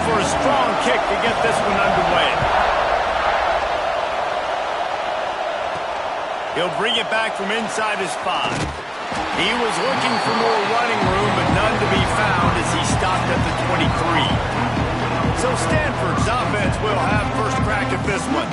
for a strong kick to get this one underway. He'll bring it back from inside his 5. He was looking for more running room, but none to be found as he stopped at the 23. So Stanford's offense will have first crack at this one.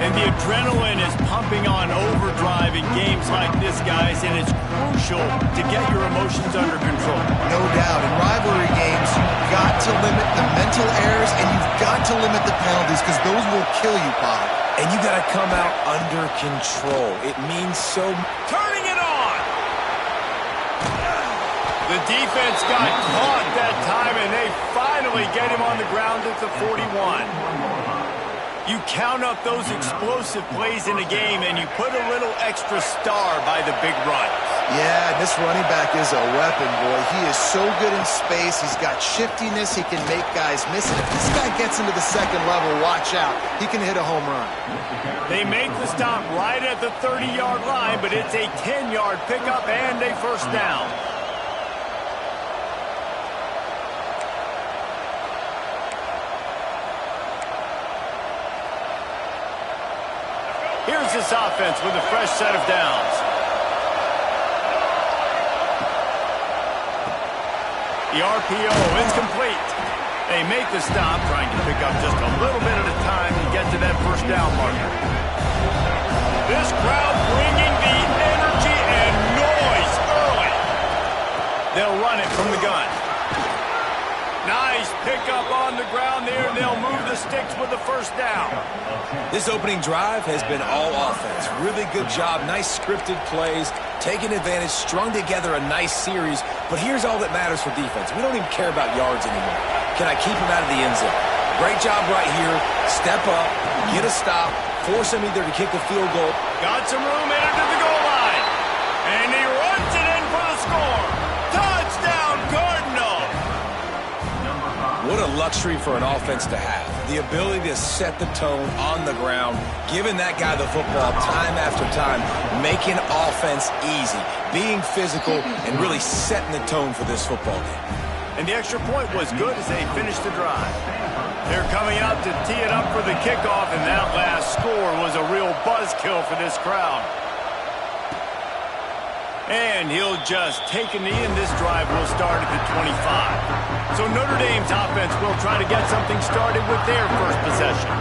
And the adrenaline is pumping on overdrive in games like this, guys, and it's crucial to get your emotions under control. No doubt. In rivalry games, you've got to limit the mental errors, and you've got to limit the penalties, because those will kill you, Bob. And you got to come out under control. It means so. Turning it on! The defense got caught that time, and they finally get him on the ground at the 41. You count up those explosive plays in a game, and you put a little extra star by the big run. Yeah, this running back is a weapon, boy. He is so good in space. He's got shiftiness. He can make guys miss it. If this guy gets into the second level, watch out. He can hit a home run. They make the stop right at the 30-yard line, but it's a 10-yard pickup and a first down. Here's this offense with a fresh set of downs. The RPO is complete. They make the stop, trying to pick up just a little bit at a time to get to that first down marker. This crowd bringing the energy and noise early. They'll run it from the gun. Nice pickup on the ground there, and they'll move the sticks with the first down. This opening drive has been all offense. Really good job. Nice scripted plays, taking advantage, strung together a nice series. But here's all that matters for defense. We don't even care about yards anymore. Can I keep him out of the end zone? Great job right here. Step up, get a stop, force him either to kick the field goal. Got some room in it to the goal line. And he runs it in for the score. Touchdown, Cardinals! What a luxury for an offense to have. The ability to set the tone on the ground, giving that guy the football time after time, making offense easy, being physical, and really setting the tone for this football game. And the extra point was good as they finished the drive. They're coming out to tee it up for the kickoff, and that last score was a real buzzkill for this crowd. And he'll just take a knee, and this drive will start at the 25. So Notre Dame's offense will try to get something started with their first possession.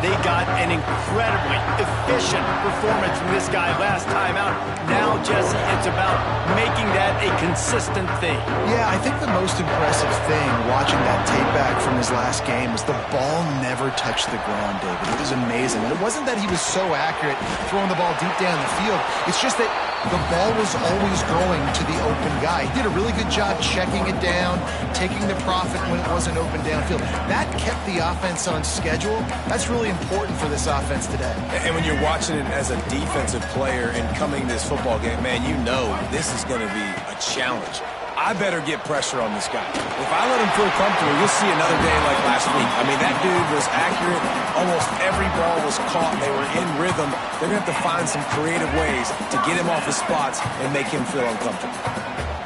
They got an incredibly efficient performance from this guy last time out. Now, Jesse, it's about making that a consistent thing. Yeah, I think the most impressive thing watching that tape back from his last game is the ball never touched the ground, David. It was amazing. And it wasn't that he was so accurate throwing the ball deep down the field. It's just that the ball was always going to the open guy. He did a really good job checking it down, taking the profit when it wasn't open downfield. That kept the offense on schedule. That's really important for this offense today. And when you're watching it as a defensive player and coming to this football game, man, you know this is going to be a challenge. I better get pressure on this guy. If I let him feel comfortable, you'll see another day like last week. I mean, that dude was accurate. Almost every ball was caught. They were in rhythm. They're going to have to find some creative ways to get him off his spots and make him feel uncomfortable.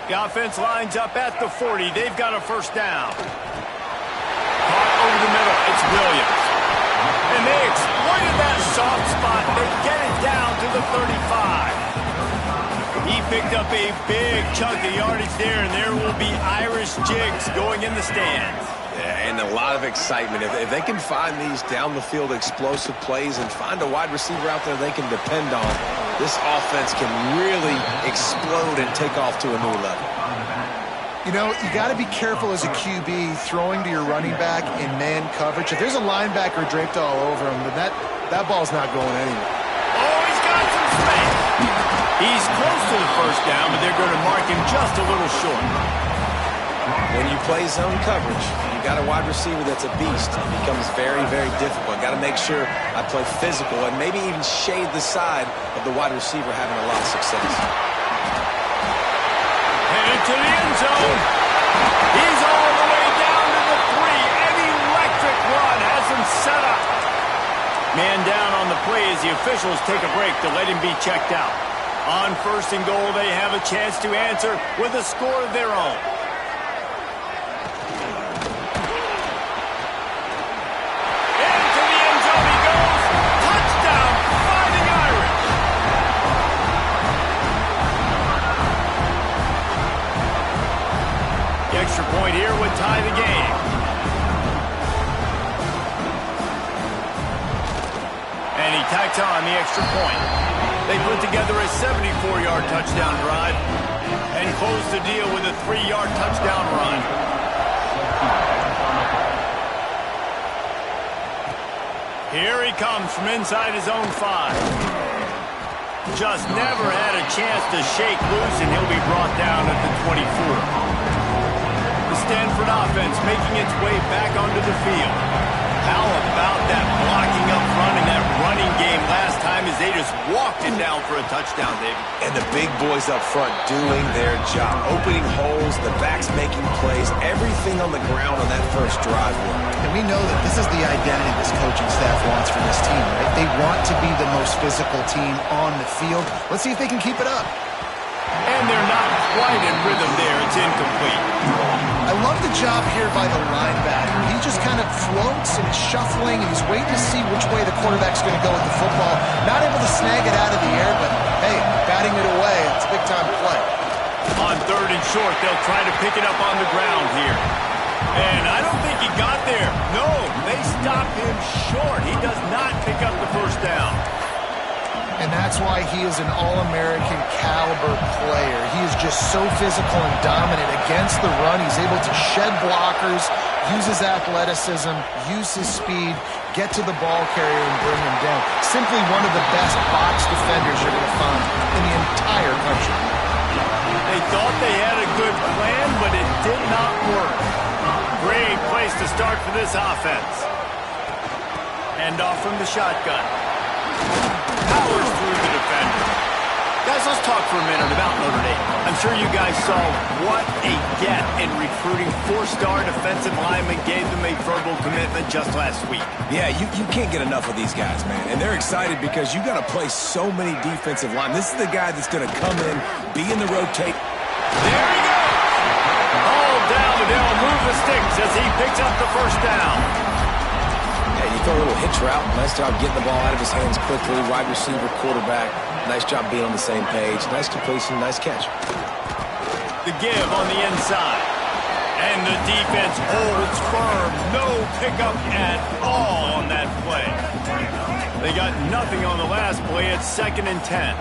The offense lines up at the 40. They've got a first down. Caught over the middle. It's Williams. And they exploited that soft spot. They get it down to the 35. He picked up a big chunk of yardage there, and there will be Irish jigs going in the stands. Yeah, and a lot of excitement. If they can find these down-the-field explosive plays and find a wide receiver out there they can depend on, this offense can really explode and take off to a new level. You know, you got to be careful as a QB throwing to your running back in man coverage. If there's a linebacker draped all over him, then that ball's not going anywhere. Oh, he's got some space. He's close to the first down, but they're going to mark him just a little short. When you play zone coverage, you got a wide receiver that's a beast. It becomes very, very difficult. Got to make sure I play physical and maybe even shade the side of the wide receiver having a lot of success. Headed to the end zone. He's all the way down to the 3. An electric run has him set up. Man down on the play as the officials take a break to let him be checked out. On first and goal, they have a chance to answer with a score of their own. on the extra point. They put together a 74-yard touchdown drive and close the deal with a 3-yard touchdown run. Here he comes from inside his own 5. Just never had a chance to shake loose, and he'll be brought down at the 24. The Stanford offense making its way back onto the field. How about that blocking up front in that running game last time as they just walked it down for a touchdown, David? And the big boys up front doing their job. Opening holes, the backs making plays, everything on the ground on that first drive. And we know that this is the identity this coaching staff wants for this team, right? They want to be the most physical team on the field. Let's see if they can keep it up. And they're not quite in rhythm there. It's incomplete. I love the job here by the linebacker. He just kind of floats and shuffling, and he's waiting to see which way the quarterback's going to go with the football. Not able to snag it out of the air, but, hey, batting it away. It's a big-time play. On 3rd and short, they'll try to pick it up on the ground here. And I don't think he got there. No, they stopped him short. He does not pick up the first down. And that's why he is an All-American caliber player. He is just so physical and dominant against the run. He's able to shed blockers, use his athleticism, use his speed, get to the ball carrier and bring him down. Simply one of the best box defenders you're going to find in the entire country. They thought they had a good plan, but it did not work. Great place to start for this offense. Hand off from the shotgun. Powers through the defender. Guys, let's talk for a minute about Notre Dame. I'm sure you guys saw what a get in recruiting 4-star defensive linemen gave them a verbal commitment just last week. Yeah, you can't get enough of these guys, man. And they're excited because you got to play so many defensive linemen. This is the guy that's going to come in, be in the rotate. There he goes! All down, and they'll move the sticks as he picks up the first down. Hey, you throw a little hitch route. Nice job getting the ball out of his hands quickly. Wide receiver, quarterback. Nice job being on the same page. Nice completion, nice catch. The give on the inside. And the defense holds firm. No pickup at all on that play. They got nothing on the last play. It's 2nd and 10.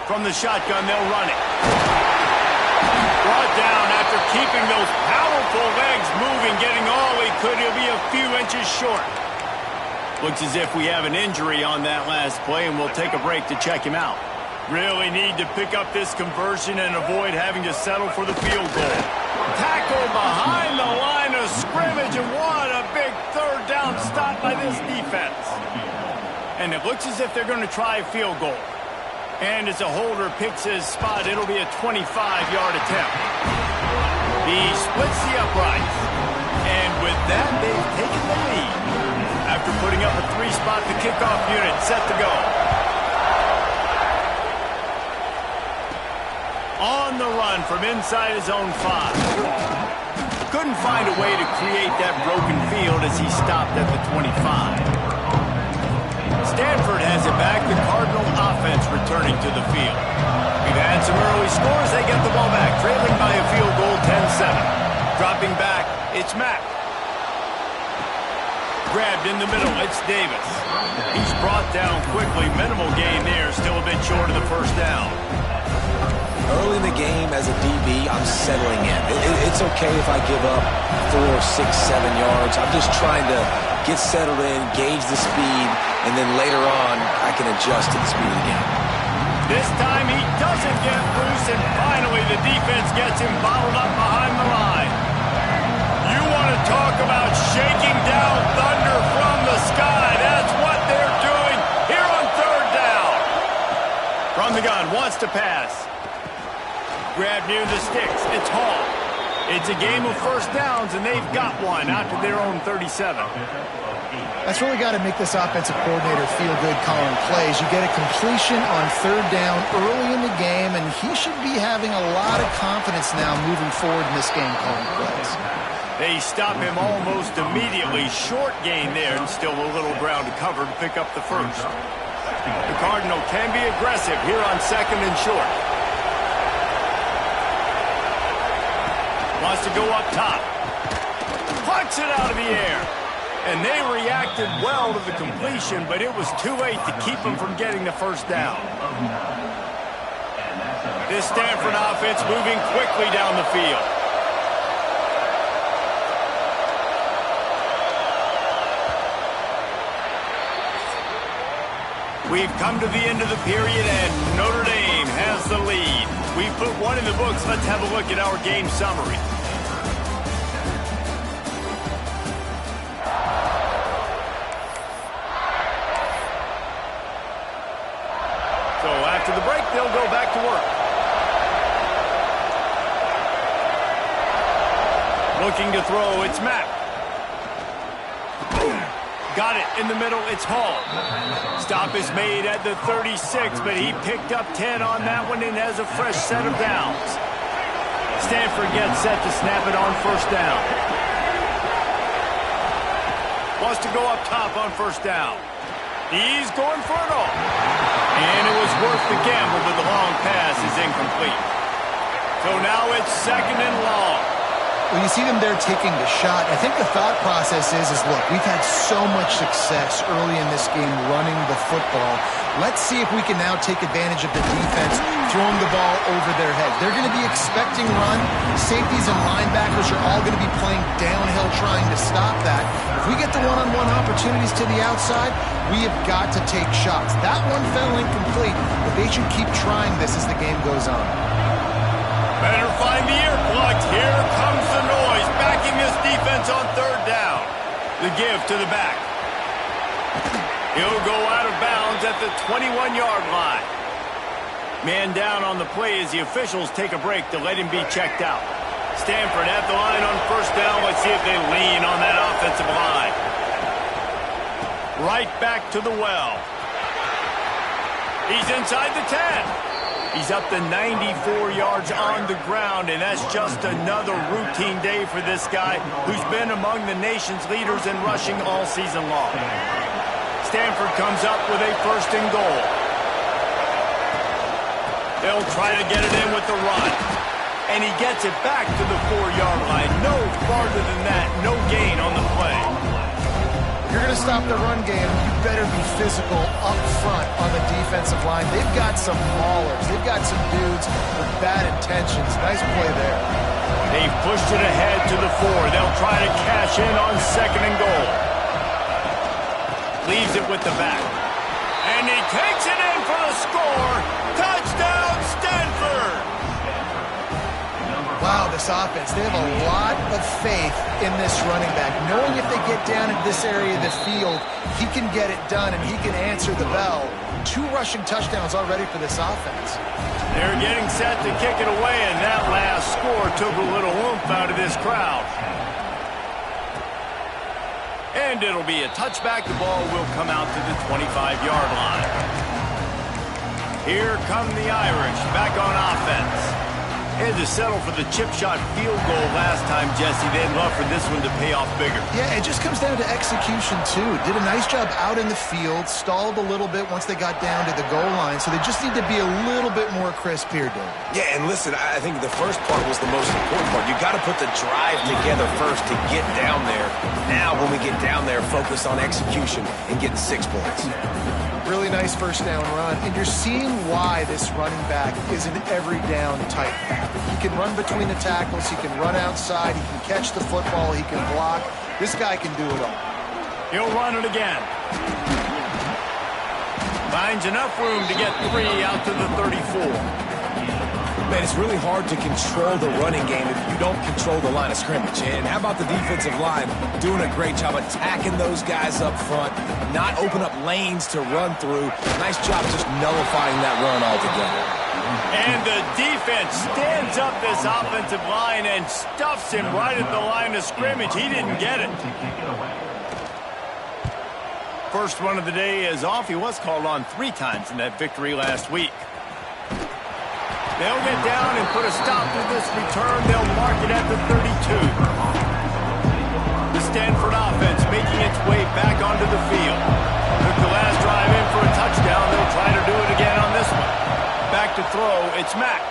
From the shotgun, they'll run it. Brought down after keeping those powerful legs moving, getting all he could. He'll be a few inches short. Looks as if we have an injury on that last play, and we'll take a break to check him out. Really need to pick up this conversion and avoid having to settle for the field goal. Tackle behind the line of scrimmage, and what a big 3rd down stop by this defense. And it looks as if they're going to try a field goal. And as a holder picks his spot, it'll be a 25-yard attempt. He splits the uprights. And with that, they've taken the lead. After putting up a 3-spot, the kickoff unit set to go. On the run from inside his own 5. Couldn't find a way to create that broken field as he stopped at the 25. Stanford has it back. The Cardinal offense returning to the field. We've had some early scores. They get the ball back, trailing by a field goal, 10-7. Dropping back, it's Mack. Grabbed in the middle, it's Davis. He's brought down quickly. Minimal gain there, still a bit short of the first down. Early in the game as a DB, I'm settling in. It's okay if I give up 4, 6, 7 yards. I'm just trying to get settled in, gauge the speed, and then later on, I can adjust to the speed of the game. This time he doesn't get loose, and finally the defense gets him bottled up behind the line. You want to talk about shaking down thunder from the sky. That's what they're doing here on 3rd down. From the gun, wants to pass. Grab near the sticks. It's Hall. It's a game of first downs, and they've got one out to their own 37. That's really got to make this offensive coordinator feel good calling plays. You get a completion on 3rd down early in the game, and he should be having a lot of confidence now moving forward in this game calling plays. They stop him almost immediately. Short gain there, and still a little ground to cover to pick up the first. The Cardinal can be aggressive here on 2nd and short. Wants to go up top. Plucks it out of the air. And they reacted well to the completion, but it was too late to keep them from getting the first down. This Stanford offense moving quickly down the field. We've come to the end of the period, and Notre Dame has the lead. We've put one in the books. Let's have a look at our game summary. So after the break, they'll go back to work. Looking to throw, it's Matt. Got it in the middle, it's Hall. Stop is made at the 36, but he picked up 10 on that one and has a fresh set of downs. Stanford gets set to snap it on first down. Wants to go up top on first down. He's going for it all. And it was worth the gamble, but the long pass is incomplete. So now it's second and long. Well, you see them there taking the shot. I think the thought process is look, we've had so much success early in this game running the football. Let's see if we can now take advantage of the defense throwing the ball over their heads. They're going to be expecting run. Safeties and linebackers are all going to be playing downhill trying to stop that. If we get the one-on-one opportunities to the outside, we have got to take shots. That one fell incomplete, but they should keep trying this as the game goes on. Better find the earplugs. Here comes the noise. Backing this defense on third down. The give to the back. He'll go out of bounds at the 21-yard line. Man down on the play as the officials take a break to let him be checked out. Stanford at the line on first down. Let's see if they lean on that offensive line. Right back to the well. He's inside the 10. He's up to 94 yards on the ground, and that's just another routine day for this guy who's been among the nation's leaders in rushing all season long. Stanford comes up with a first and goal. They'll try to get it in with the run. And he gets it back to the 4-yard line. No farther than that, no gain on the play. If you're going to stop the run game, you better be physical up front on the defensive line. They've got some maulers. They've got some dudes with bad intentions. Nice play there. They've pushed it ahead to the 4. They'll try to cash in on second and goal. Leaves it with the back. And he takes it in for the score. Touchdown, Stanford! Wow, this offense, they have a lot of faith in this running back. Knowing if they get down into this area of the field, he can get it done and he can answer the bell. 2 rushing touchdowns already for this offense. They're getting set to kick it away, and that last score took a little oomph out of this crowd. And it'll be a touchback. The ball will come out to the 25-yard line. Here come the Irish back on offense. They had to settle for the chip shot field goal last time, Jesse. They'd love for this one to pay off bigger. Yeah, it just comes down to execution, too. Did a nice job out in the field, stalled a little bit once they got down to the goal line, so they just need to be a little bit more crisp here, Dave. Yeah, and listen, I think the first part was the most important part. You got to put the drive together first to get down there. Now, when we get down there, focus on execution and getting 6 points. Really nice first down run, and you're seeing why this running back is an every down type back. He can run between the tackles, he can run outside, he can catch the football, he can block. This guy can do it all. He'll run it again. Finds enough room to get 3 out to the 34. Man, it's really hard to control the running game if you don't control the line of scrimmage. And how about the defensive line doing a great job attacking those guys up front, not open up lanes to run through. Nice job just nullifying that run altogether. And the defense stands up this offensive line and stuffs him right at the line of scrimmage. He didn't get it. First one of the day is off. He was called on 3 times in that victory last week. They'll get down and put a stop to this return. They'll mark it at the 32. The Stanford offense making its way back onto the field. Took the last drive in for a touchdown. They'll try to do it again on this one. Back to throw, it's Mack.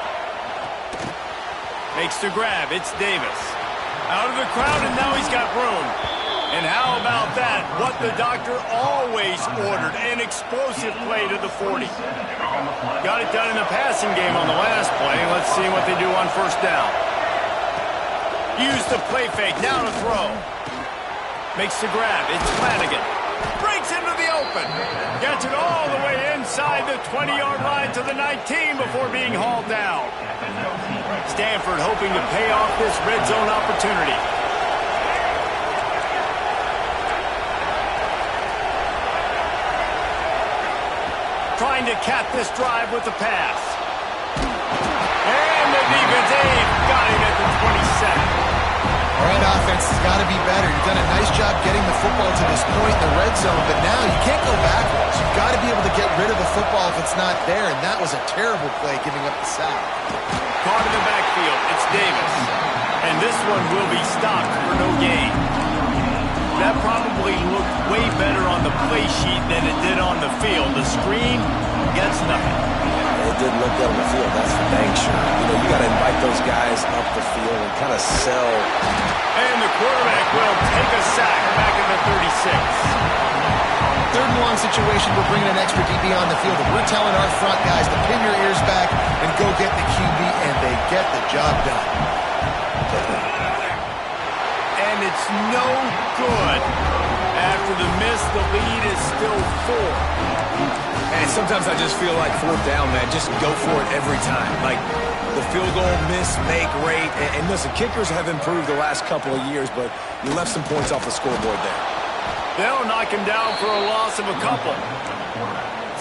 Makes the grab, it's Davis. Out of the crowd, and now he's got room. And how about that? What the doctor always ordered, an explosive play to the 40. Got it done in the passing game on the last play. Let's see what they do on first down. Use the play fake, now to throw. Makes the grab, it's Flanagan. Breaks into the open. Gets it all the way inside the 20-yard line to the 19 before being hauled down. Stanford hoping to pay off this red zone opportunity. Trying to cap this drive with the pass. And the defense got him at the 27. All right, offense has got to be better. You've done a nice job getting the football to this point in the red zone, but now you can't go backwards. You've got to be able to get rid of the football if it's not there, and that was a terrible play giving up the sack. Caught in the backfield, it's Davis. And this one will be stopped for no gain. That probably looked way better on the play sheet than it did on the field. The screen gets nothing. It didn't look good on the field, that's for dang sure. You know, you got to invite those guys up the field and kind of sell. And the quarterback will take a sack back at the 36. Third and long situation, we're bringing an extra DB on the field. And we're telling our front guys to pin your ears back and go get the QB, and they get the job done. And it's no good. After the miss, the lead is still 4. And sometimes I just feel like fourth down, man. Just go for it every time. Like the field goal, miss, make, rate. And listen, kickers have improved the last couple of years, but you left some points off the scoreboard there. They'll knock him down for a loss of a couple.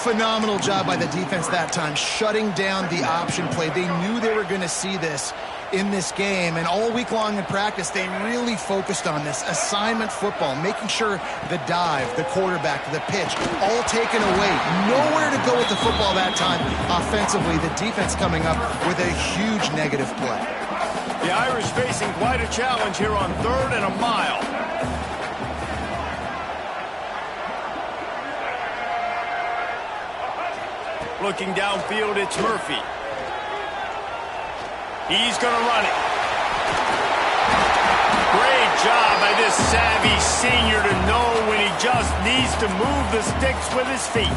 Phenomenal job by the defense that time, shutting down the option play. They knew they were going to see this in this game, and all week long in practice, they really focused on this assignment football, making sure the dive, the quarterback, the pitch, all taken away. Nowhere to go with the football that time. Offensively, the defense coming up with a huge negative play. The Irish facing quite a challenge here on 3rd and a mile. Looking downfield, it's Murphy. He's going to run it. Great job by this savvy senior to know when he just needs to move the sticks with his feet.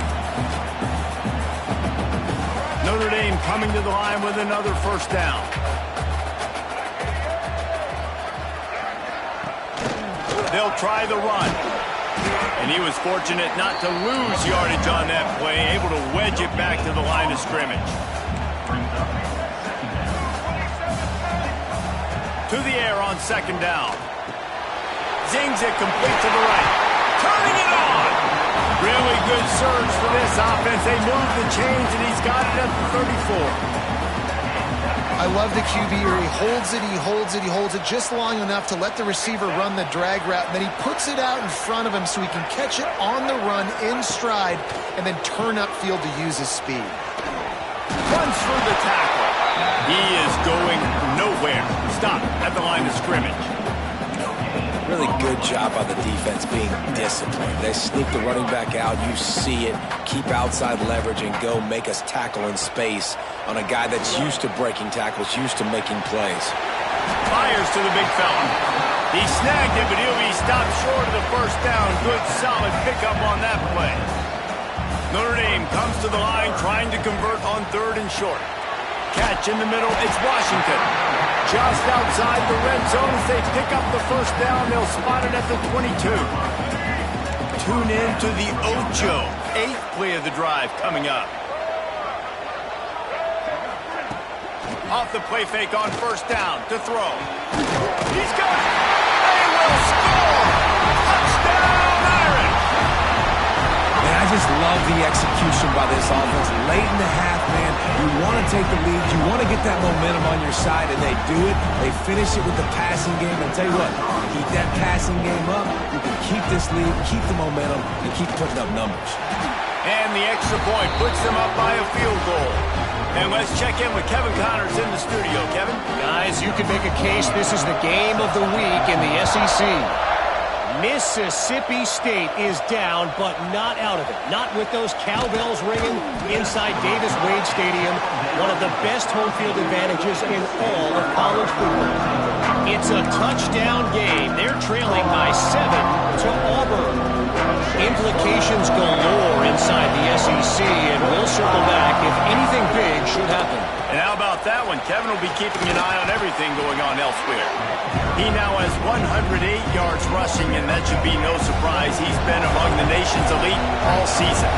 Notre Dame coming to the line with another first down. They'll try the run. And he was fortunate not to lose yardage on that play, able to wedge it back to the line of scrimmage. To the air on second down. Zings it complete to the right. Turning it on. Really good surge for this offense. They move the chains, and he's got it at the 34. I love the QB here. He holds it, he holds it, he holds it just long enough to let the receiver run the drag route, and then he puts it out in front of him so he can catch it on the run in stride and then turn upfield to use his speed. Runs through the tackle. He is going nowhere. Stop at the line of scrimmage. Really good job by the defense being disciplined. They sneak the running back out. You see it. Keep outside leverage and go make us tackle in space on a guy that's used to breaking tackles, used to making plays. Fires to the big fella. He snagged it, but he'll be stopped short of the first down. Good, solid pickup on that play. Notre Dame comes to the line trying to convert on 3rd and short. Catch in the middle, it's Washington. Just outside the red zone as they pick up the first down. They'll spot it at the 22. Tune in to the Ocho. 8th play of the drive coming up. Off the play fake on first down to throw. He's got it. They will score. Touchdown, Irish. Man, I just love the execution by this offense. Late in the half, man, you want to take the lead. You want to get that momentum on your side, and they do it. They finish it with the passing game. And tell you what, keep that passing game up. You can keep this lead, keep the momentum, and keep putting up numbers. And the extra point puts them up by a field goal. And let's check in with Kevin Connors in the studio. Kevin? Guys, you can make a case this is the game of the week in the SEC. Mississippi State is down, but not out of it. Not with those cowbells ringing inside Davis-Wade Stadium, one of the best home field advantages in all of college football. In It's a touchdown game. They're trailing by 7 to Auburn. Implications galore inside the SEC, and we'll circle back if anything big should happen. And how about that one? Kevin will be keeping an eye on everything going on elsewhere. He now has 108 yards rushing, and that should be no surprise. He's been among the nation's elite all season.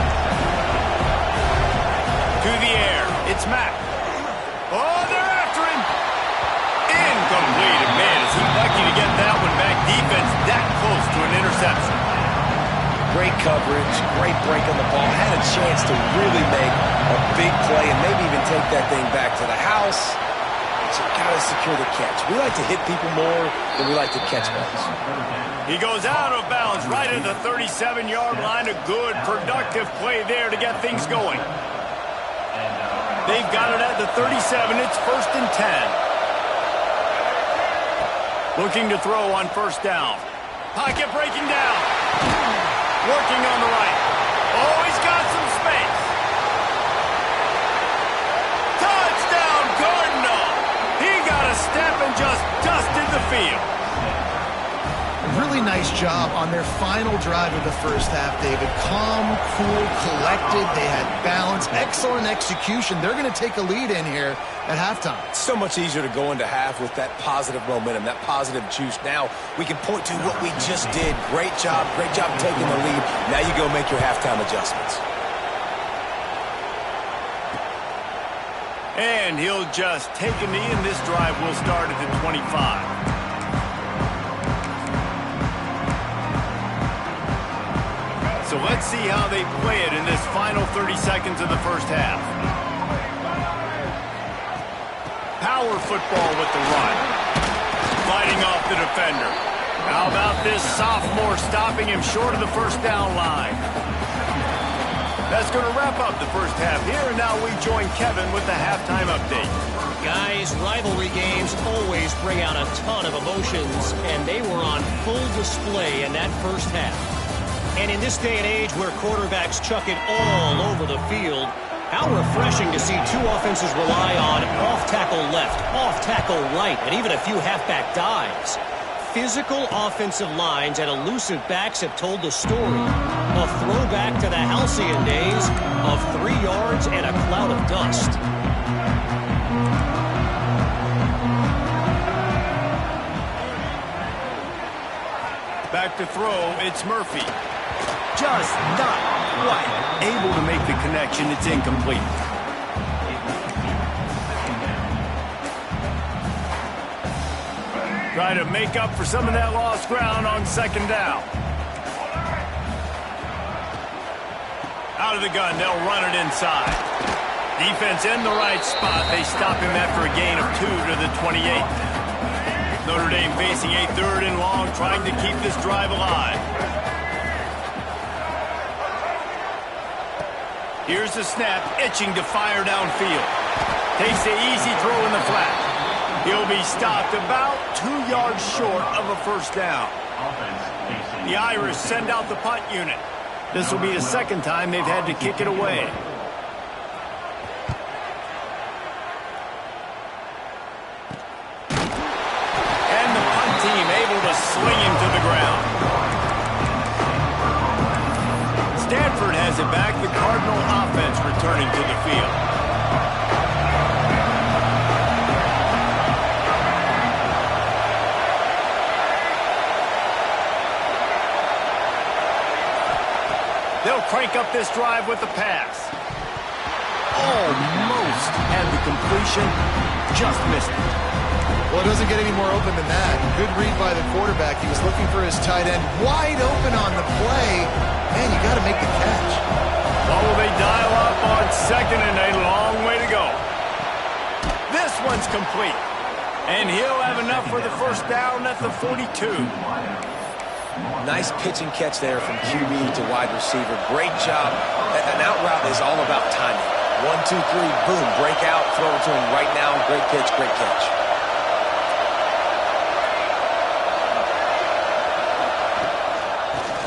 To the air, it's Mack. Oh, they're after him. Incomplete. And man, is he lucky to get that one back. Defense that close to an interception. Great coverage, great break on the ball. Had a chance to really make a big play and maybe even take that thing back to the house. But you got to secure the catch. We like to hit people more than we like to catch balls. He goes out of bounds right at the 37-yard line. A good, productive play there to get things going. They've got it at the 37. It's 1st and 10. Looking to throw on 1st down. Pocket breaking down. Working on the right. Oh, he's got some space. Touchdown, Cardinal. He got a step and just dusted the field. Really nice job on their final drive of the first half, David. Calm, cool, collected. They had balance. Excellent execution. They're going to take a lead in here at halftime. It's so much easier to go into half with that positive momentum, that positive juice. Now we can point to what we just did. Great job taking the lead. Now you go make your halftime adjustments. And he'll just take a knee, and this drive will start at the 25. So let's see how they play it in this final 30 seconds of the first half. Power football with the run. Fighting off the defender. How about this sophomore stopping him short of the 1st down line? That's going to wrap up the first half here, and now we join Kevin with the halftime update. Guys, rivalry games always bring out a ton of emotions, and they were on full display in that first half. And in this day and age where quarterbacks chuck it all over the field, how refreshing to see two offenses rely on off-tackle left, off-tackle right, and even a few halfback dives. Physical offensive lines and elusive backs have told the story. A throwback to the halcyon days of 3 yards and a cloud of dust. Back to throw, it's Murphy. Just not quite able to make the connection. It's incomplete. Try to make up for some of that lost ground on 2nd down. Out of the gun, they'll run it inside. Defense in the right spot. They stop him after a gain of 2 to the 28. Notre Dame facing a 3rd and long, trying to keep this drive alive. Here's the snap, itching to fire downfield. Takes the easy throw in the flat. He'll be stopped about 2 yards short of a 1st down. The Irish send out the punt unit. This will be the 2nd time they've had to kick it away. And the punt team able to sling him to the ground. Stanford has it back. The Cardinal offense returning to the field. They'll crank up this drive with the pass. Almost had the completion. Just missed it. Well, it doesn't get any more open than that. Good read by the quarterback. He was looking for his tight end. Wide open on the play. Man, you got to make the catch. Well, will they dial up on 2nd and a long way to go? This one's complete. And he'll have enough for the 1st down at the 42. Nice pitch and catch there from QB to wide receiver. Great job. An out route is all about timing. 1, 2, 3, boom, break out, throw it to him right now. Great pitch, great catch.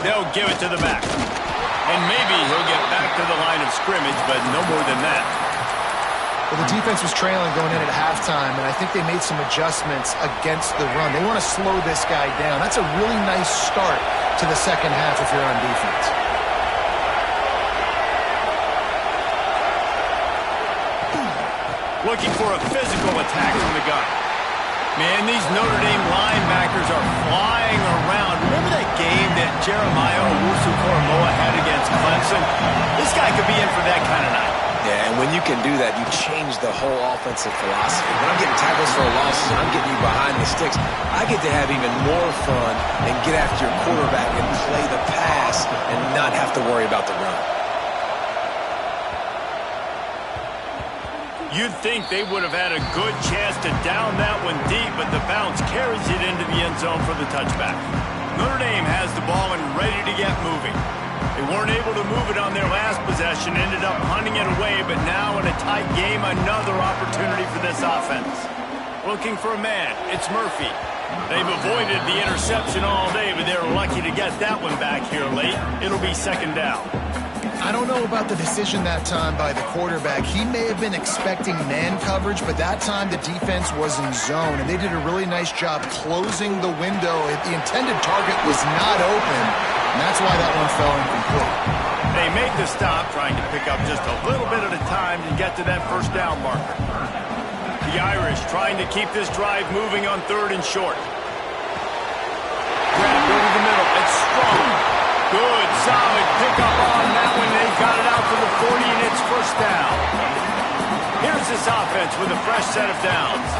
They'll give it to the back. And maybe he'll get back to the line of scrimmage, but no more than that. Well, the defense was trailing going in at halftime, and I think they made some adjustments against the run. They want to slow this guy down. That's a really nice start to the second half if you're on defense. Looking for a physical attack from the gun. Man, these Notre Dame linebackers are flying around. Remember that game that Jeremiah Owusu-Koramoah had against Clemson? This guy could be in for that kind of night. Yeah, and when you can do that, you change the whole offensive philosophy. When I'm getting tackles for losses and I'm getting you behind the sticks, I get to have even more fun and get after your quarterback and play the pass and not have to worry about the run. You'd think they would have had a good chance to down that one deep, but the bounce carries it into the end zone for the touchback. Notre Dame has the ball and ready to get moving. They weren't able to move it on their last possession, ended up hunting it away, but now in a tight game, another opportunity for this offense. Looking for a man, it's Murphy. They've avoided the interception all day, but they're lucky to get that one back here late. It'll be second down. I don't know about the decision that time by the quarterback. He may have been expecting man coverage, but that time the defense was in zone, and they did a really nice job closing the window. The intended target was not open, and that's why that one fell incomplete. They make the stop, trying to pick up just a little bit at a time to get to that first down marker. The Irish trying to keep this drive moving on 3rd and short. Grabbed over the middle. It's strong. Good, solid pickup on that one. They got it out to the 40, and it's first down. Here's this offense with a fresh set of downs.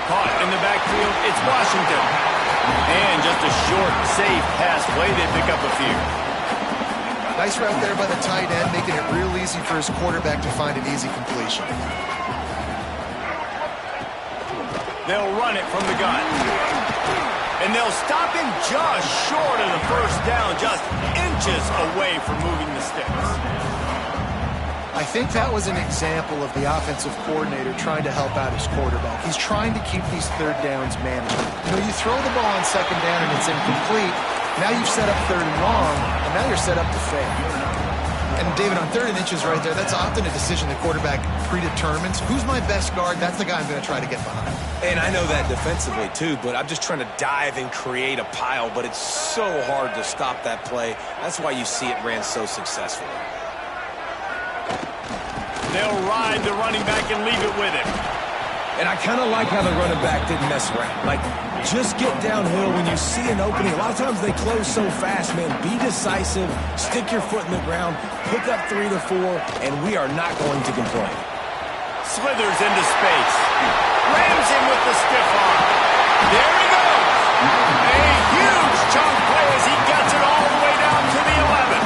Caught in the backfield, it's Washington. And just a short, safe pass play. They pick up a few. Nice route there by the tight end, making it real easy for his quarterback to find an easy completion. They'll run it from the gun. And they'll stop him just short of the first down, just inches away from moving the sticks. I think that was an example of the offensive coordinator trying to help out his quarterback. He's trying to keep these third downs manageable. You know, you throw the ball on second down and it's incomplete. Now you've set up 3rd and long, and now you're set up to fail. And David, on 3rd and inches right there, that's often a decision the quarterback predetermines. Who's my best guard? That's the guy I'm going to try to get behind. And I know that defensively, too, but I'm just trying to dive and create a pile, but it's so hard to stop that play. That's why you see it ran so successfully. They'll ride the running back and leave it with him. And I kind of like how the running back didn't mess around. Like, just get downhill when you see an opening. A lot of times they close so fast, man. Be decisive, stick your foot in the ground, pick up 3 to 4, and we are not going to complain. Slithers into space. Rams him with the stiff arm. There he goes. A huge chunk play as he gets it all the way down to the 11.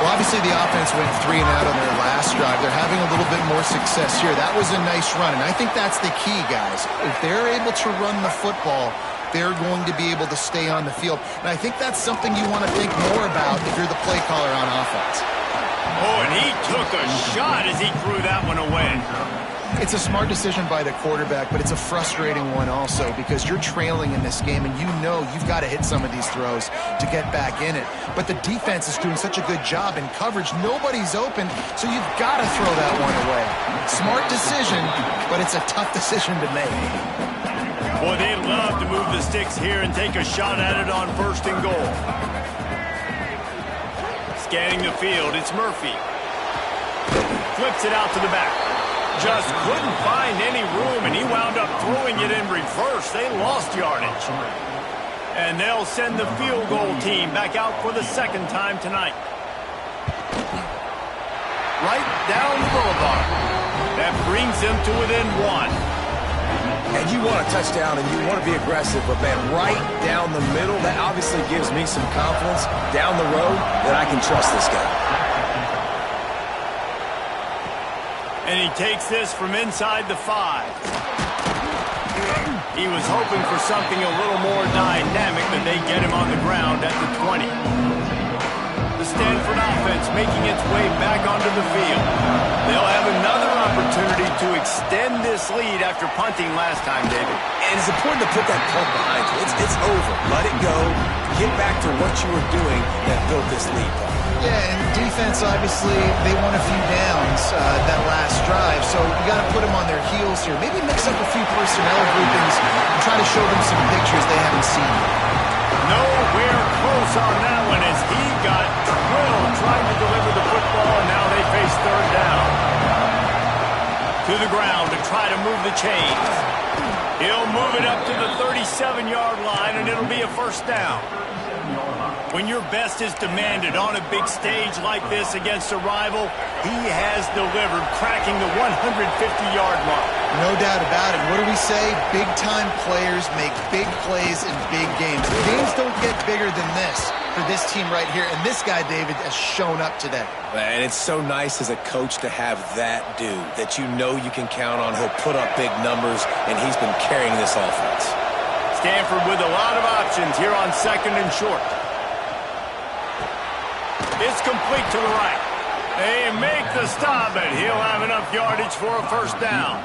Well, obviously the offense went 3 and out on their last drive. They're having a little bit more success here. That was a nice run, and I think that's the key, guys. If they're able to run the football, they're going to be able to stay on the field. And I think that's something you want to think more about if you're the play caller on offense. Oh, and he took a shot as he threw that one away. It's a smart decision by the quarterback, but it's a frustrating one also because you're trailing in this game, and you know you've got to hit some of these throws to get back in it. But the defense is doing such a good job in coverage. Nobody's open, so you've got to throw that one away. Smart decision, but it's a tough decision to make. Boy, they'd love to move the sticks here and take a shot at it on 1st and goal. Scanning the field, it's Murphy. Flips it out to the back. Just couldn't find any room, and he wound up throwing it in reverse. They lost yardage. And they'll send the field goal team back out for the 2nd time tonight. Right down the boulevard. That brings them to within 1. And you want a touchdown and you want to be aggressive, but man, right down the middle, that obviously gives me some confidence down the road that I can trust this guy. And he takes this from inside the 5. He was hoping for something a little more dynamic, but they get him on the ground at the 20. The Stanford offense making its way back onto the field. They'll have another opportunity to extend this lead after punting last time, David. And it's important to put that punt behind you. It's over. Let it go. Get back to what you were doing that built this lead. Yeah, and defense, obviously, they won a few downs that last drive, so you got to put them on their heels here. Maybe mix up a few personnel groupings and try to show them some pictures they haven't seen. Nowhere close on that one as he got drilled trying to deliver the football, and now they face third down. To the ground to try to move the chains. He'll move it up to the 37-yard line, and it'll be a first down. When your best is demanded on a big stage like this against a rival, he has delivered, cracking the 150-yard mark. No doubt about it. What do we say? Big-time players make big plays in big games. Games don't get bigger than this for this team right here, and this guy, David, has shown up today. And it's so nice as a coach to have that dude that you know you can count on. He'll put up big numbers, and he's been carrying this offense. Stanford with a lot of options here on second and short. It's complete to the right. They make the stop, and he'll have enough yardage for a first down.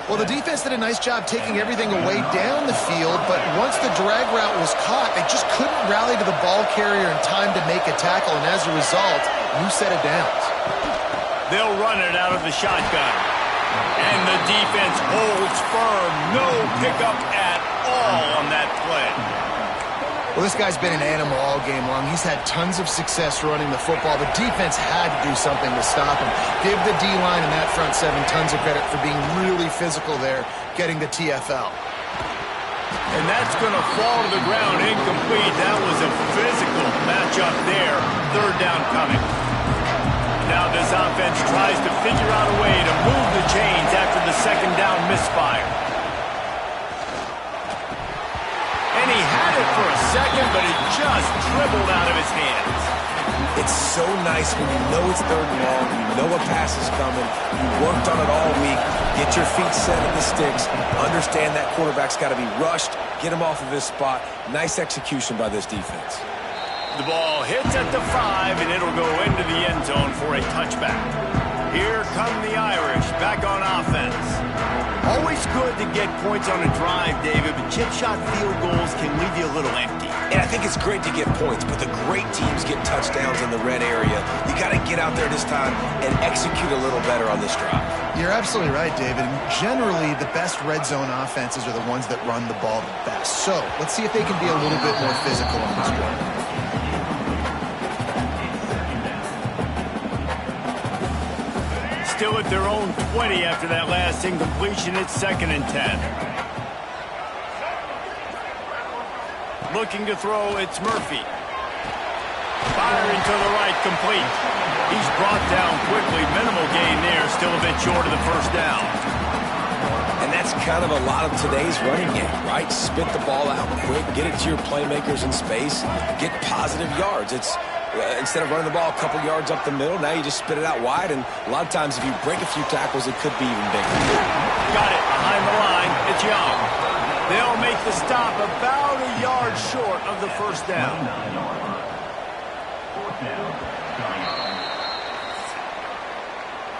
Well, the defense did a nice job taking everything away down the field, but once the drag route was caught, they just couldn't rally to the ball carrier in time to make a tackle, and as a result, new set of downs. They'll run it out of the shotgun. And the defense holds firm. No pickup at all on that play. Well, this guy's been an animal all game long. He's had tons of success running the football. The defense had to do something to stop him. Give the D-line and that front seven tons of credit for being really physical there, getting the TFL. And that's going to fall to the ground incomplete. That was a physical matchup there. Third down coming. Now this offense tries to figure out a way to move the chains after the second down misfire. And he had it for a second, but it just dribbled out of his hands. It's so nice when you know it's third and long, you know a pass is coming, you worked on it all week, get your feet set at the sticks, understand that quarterback's got to be rushed, get him off of his spot. Nice execution by this defense. The ball hits at the 5, and it'll go into the end zone for a touchback. Here come the Irish back on offense. Always good to get points on a drive, David, but chip shot field goals can leave you a little empty. And I think it's great to get points, but the great teams get touchdowns in the red area. You got to get out there this time and execute a little better on this drive. You're absolutely right, David. And generally, the best red zone offenses are the ones that run the ball the best. So let's see if they can be a little bit more physical on this drive. Still at their own 20 after that last incompletion. It's 2nd and 10. Looking to throw, it's Murphy. Firing to the right, complete. He's brought down quickly. Minimal gain there, still a bit short of the first down. And that's kind of a lot of today's running game, right? Spit the ball out quick, get it to your playmakers in space, get positive yards. It's instead of running the ball a couple yards up the middle, now you just spit it out wide, and a lot of times if you break a few tackles, it could be even bigger. Got it behind the line. It's Young. They'll make the stop about a yard short of the first down.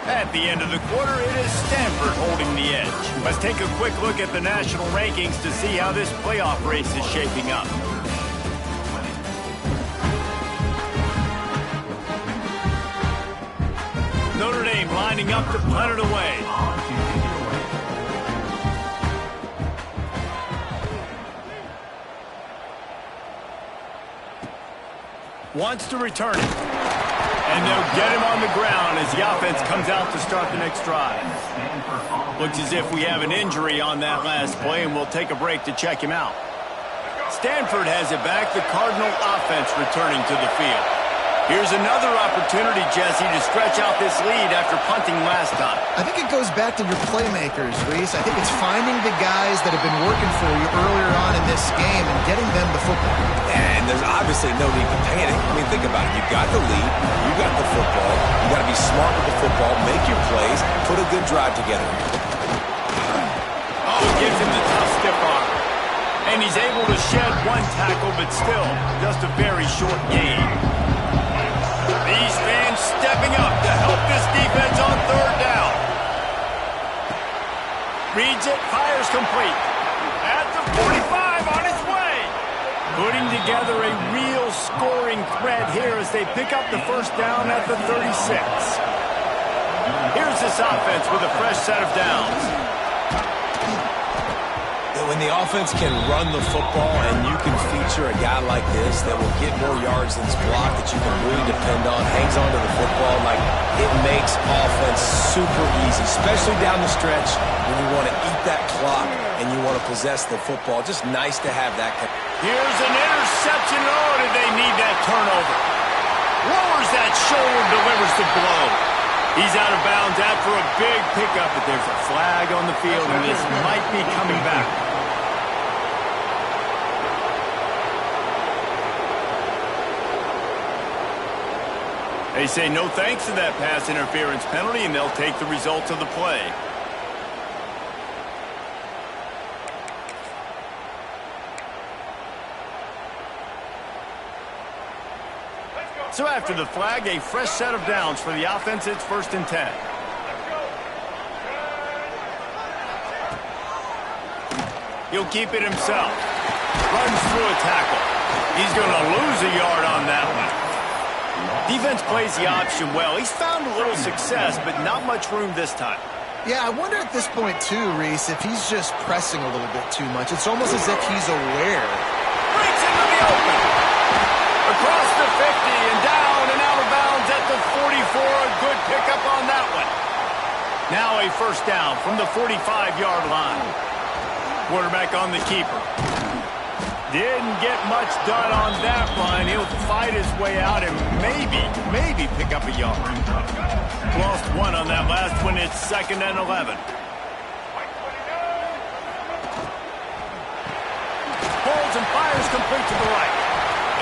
At the end of the quarter, it is Stanford holding the edge. Let's take a quick look at the national rankings to see how this playoff race is shaping up. Notre Dame lining up to punt it away. Wants to return it. And they'll get him on the ground as the offense comes out to start the next drive. Looks as if we have an injury on that last play, and we'll take a break to check him out. Stanford has it back. The Cardinal offense returning to the field. Here's another opportunity, Jesse, to stretch out this lead after punting last time. I think it goes back to your playmakers, Reese. I think it's finding the guys that have been working for you earlier on in this game and getting them the football. And there's obviously no need to panic. I mean, think about it. You've got the lead. You got the football. You got to be smart with the football, make your plays, put a good drive together. Oh, gives him the tough stiff arm. And he's able to shed one tackle, but still just a very short gain. These fans stepping up to help this defense on third down. Reads it, fires complete. At the 45, on his way. Putting together a real scoring threat here as they pick up the first down at the 36. Here's this offense with a fresh set of downs. When the offense can run the football and you can feature a guy like this that will get more yards than his block that you can really depend on, hangs onto the football, like it makes offense super easy, especially down the stretch when you want to eat that clock and you want to possess the football. Just nice to have that. Here's an interception. Oh, did they need that turnover? Lowers that shoulder, delivers the blow. He's out of bounds after a big pickup, but there's a flag on the field, and this might be coming back. They say no thanks to that pass interference penalty, and they'll take the results of the play. So after the flag, a fresh set of downs for the offense. It's 1st and 10. He'll keep it himself. Runs through a tackle. He's going to lose a yard on that one. Defense plays the option well. He's found a little success, but not much room this time. Yeah, I wonder at this point, too, Reese, if he's just pressing a little bit too much. It's almost as if he's aware. Breaks into the open. Across the 50 and down and out of bounds at the 44. A good pickup on that one. Now a first down from the 45-yard line. Quarterback on the keeper. Didn't get much done on that run. He'll fight his way out and maybe pick up a yard. Lost one on that last one. It's 2nd and 11. Holds and fires complete to the right.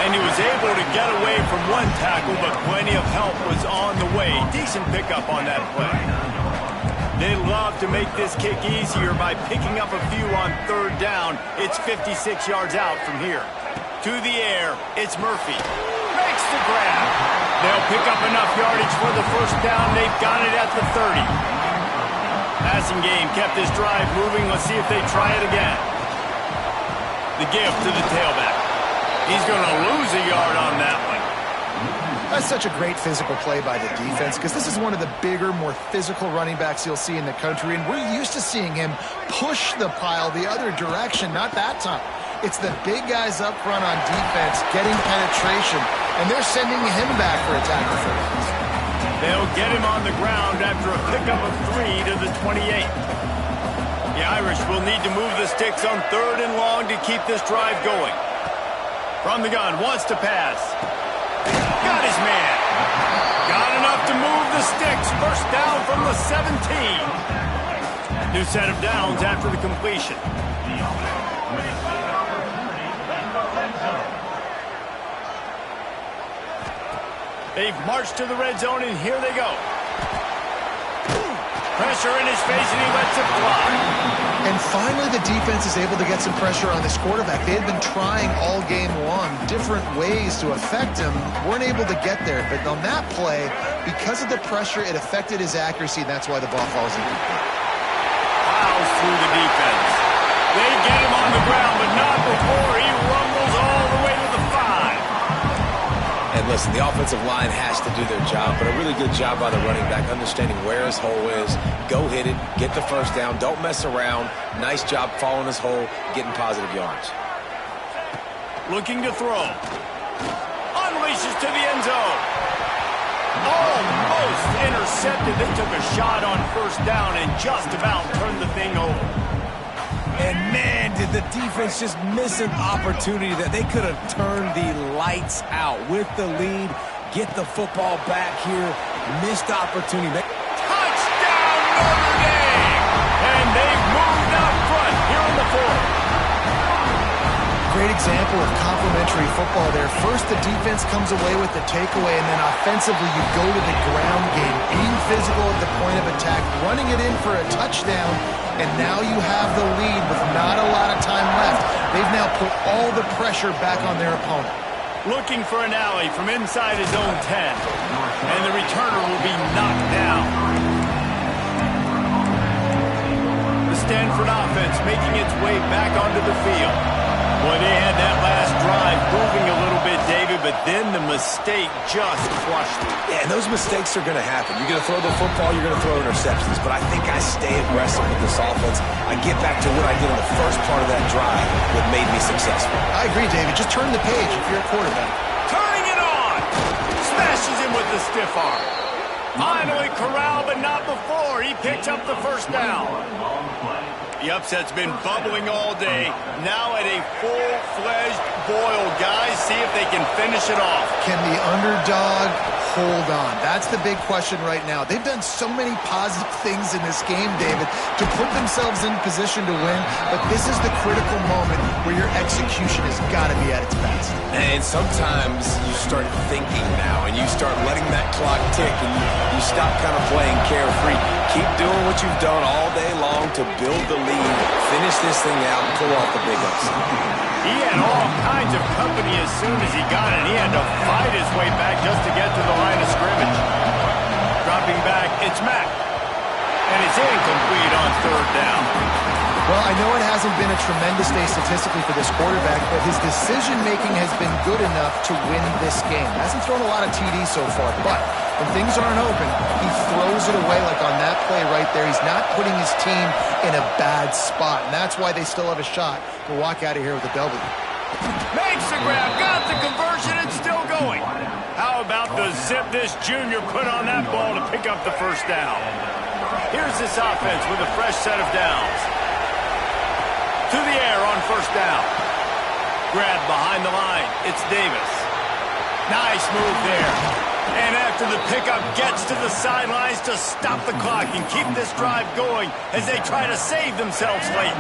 And he was able to get away from one tackle, but plenty of help was on the way. Decent pickup on that play. They love to make this kick easier by picking up a few on 3rd down. It's 56 yards out from here. To the air, it's Murphy. Makes the grab. They'll pick up enough yardage for the first down. They've got it at the 30. Passing game kept this drive moving. Let's see if they try it again. The give to the tailback. He's going to lose a yard on that one. That's such a great physical play by the defense because this is one of the bigger, more physical running backs you'll see in the country, and we're used to seeing him push the pile the other direction. Not that time. It's the big guys up front on defense getting penetration, and they're sending him back for a tackle for loss. They'll get him on the ground after a pickup of 3 to the 28. The Irish will need to move the sticks on 3rd and long to keep this drive going. From the gun, wants to pass. Got his man. Got enough to move the sticks. First down from the 17. New set of downs after the completion. They've marched to the red zone, and here they go. Pressure in his face, and he lets it fly. And finally, the defense is able to get some pressure on this quarterback. They had been trying all game long different ways to affect him. Weren't able to get there. But on that play, because of the pressure, it affected his accuracy, and that's why the ball falls incomplete. Plows through the defense. They get him on the ground, but not before he rumbles all the way to the 5. And listen, the offensive line has to do their job, but a really good job by the running back, understanding where his hole is. Go hit it, get the first down, don't mess around. Nice job following his hole, getting positive yards. Looking to throw. Unleashes to the end zone. Almost intercepted. They took a shot on first down and just about turned the thing over. And man, did the defense just miss an opportunity that they could have turned the lights out with the lead. Get the football back here. Missed opportunity. Touchdown, Notre Dame! And they've moved out front here in the 4th. Great example of complementary football there. First, the defense comes away with the takeaway, and then offensively, you go to the ground game, being physical at the point of attack, running it in for a touchdown, and now you have the lead with not a lot of time left. They've now put all the pressure back on their opponent. Looking for an alley from inside his own 10, and the returner will be knocked down. The Stanford offense making its way back onto the field. Well, they had that last drive moving a little bit, David, but then the mistake just crushed it. Yeah, and those mistakes are going to happen. You're going to throw the football, you're going to throw interceptions. But I think I stay aggressive with this offense. I get back to what I did in the first part of that drive that made me successful. I agree, David. Just turn the page if you're a quarterback. Turning it on! Smashes him with the stiff arm. Finally corralled, but not before. He picks up the first down. The upset's been bubbling all day. Now at a full-fledged boil. Guys, see if they can finish it off. Can the underdog hold on? That's the big question right now. They've done so many positive things in this game, David, to put themselves in position to win, but this is the critical moment where your execution has got to be at its best. And sometimes you start thinking now, and you start letting that clock tick, and you stop kind of playing carefree. Keep doing what you've done all day long to build the lead, finish this thing out, and pull off the big upset. He had all kinds of company as soon as he got it. He had to fight his way back just to get to the line of scrimmage. Dropping back, it's Mack. And it's incomplete on third down. Well, I know it hasn't been a tremendous day statistically for this quarterback, but his decision-making has been good enough to win this game. Hasn't thrown a lot of TDs so far, but when things aren't open, he throws it away like on that play right there. He's not putting his team in a bad spot, and that's why they still have a shot to walk out of here with a W. Makes the grab, got the conversion, it's still going. How about the zip this junior put on that ball to pick up the first down? Here's this offense with a fresh set of downs. To the air on first down. Grab behind the line. It's Davis. Nice move there. And after the pickup, gets to the sidelines to stop the clock and keep this drive going as they try to save themselves late.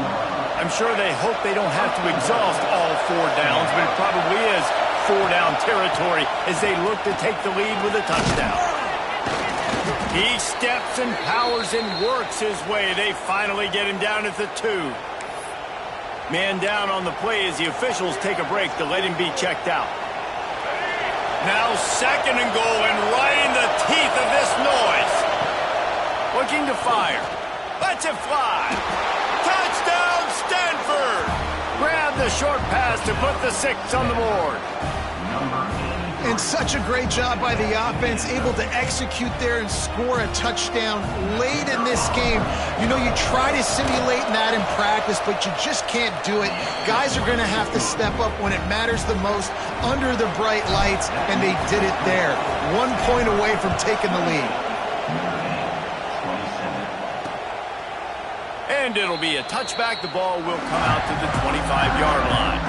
I'm sure they hope they don't have to exhaust all 4 downs, but it probably is 4-down territory as they look to take the lead with a touchdown. He steps and powers and works his way. They finally get him down at the 2. Man down on the play as the officials take a break to let him be checked out. Now 2nd and goal, and right in the teeth of this noise. Looking to fire. Lets it fly. Touchdown, Stanford! Grab the short pass to put the 6 on the board. And such a great job by the offense, able to execute there and score a touchdown late in this game. You know, you try to simulate that in practice, but you just can't do it. Guys are going to have to step up when it matters the most under the bright lights, and they did it there. 1 point away from taking the lead. And it'll be a touchback. The ball will come out to the 25-yard line.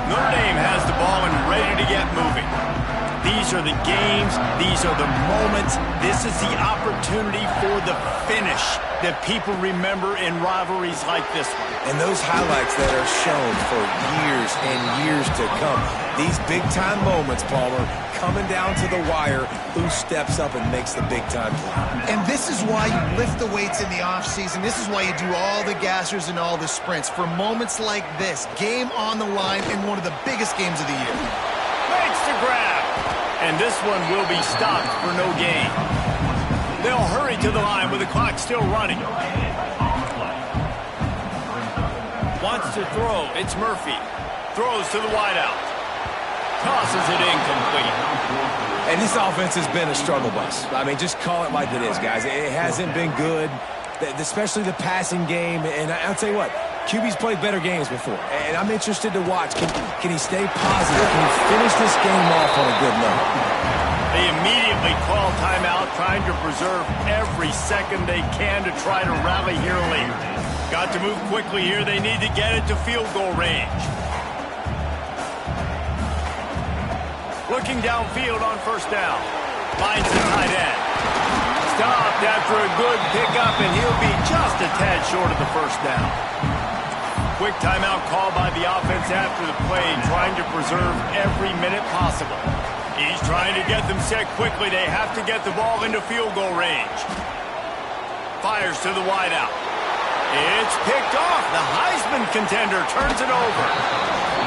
Notre Dame has the ball and ready to get moving. These are the games. These are the moments. This is the opportunity for the finish that people remember in rivalries like this one. And those highlights that are shown for years and years to come. These big-time moments, Palmer, coming down to the wire, who steps up and makes the big-time play. And this is why you lift the weights in the offseason. This is why you do all the gassers and all the sprints. For moments like this, game on the line in one of the biggest games of the year. Makes the grab. And this one will be stopped for no gain. They'll hurry to the line with the clock still running. Wants to throw. It's Murphy. Throws to the wideout. Tosses it incomplete. And this offense has been a struggle bus. I mean, just call it like it is, guys. It hasn't been good, especially the passing game. And I'll tell you what, QB's played better games before. And I'm interested to watch. Can he stay positive? Can he finish this game off on a good note? They immediately call timeout, trying to preserve every second they can to try to rally here late. Got to move quickly here. They need to get it to field goal range. Looking downfield on first down. Finds the tight end. Stopped after a good pickup, and he'll be just a tad short of the first down. Quick timeout call by the offense after the play, trying to preserve every minute possible. He's trying to get them set quickly. They have to get the ball into field goal range. Fires to the wideout. It's picked off. The Heisman contender turns it over.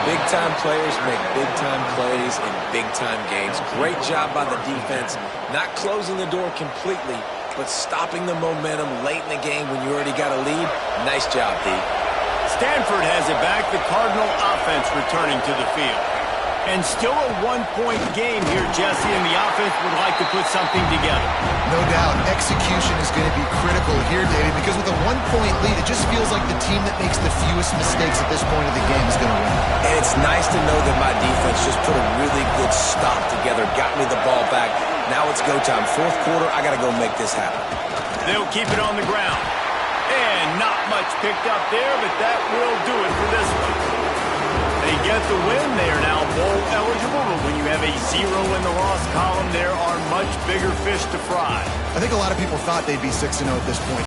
Big-time players make big-time plays in big-time games. Great job by the defense, not closing the door completely, but stopping the momentum late in the game when you already got a lead. Nice job, D. Stanford has it back. The Cardinal offense returning to the field. And still a one-point game here, Jesse, and the offense would like to put something together. No doubt. Execution is going to be critical here, David, because with a one-point lead, it just feels like the team that makes the fewest mistakes at this point of the game is going to win. And it's nice to know that my defense just put a really good stop together, got me the ball back. Now it's go time. Fourth quarter, I got to go make this happen. They'll keep it on the ground. And not much picked up there, but that will do it for this one. They get the win. They are now bowl eligible, but when you have a 0 in the loss column, there are much bigger fish to fry. I think a lot of people thought they'd be 6-0 at this point.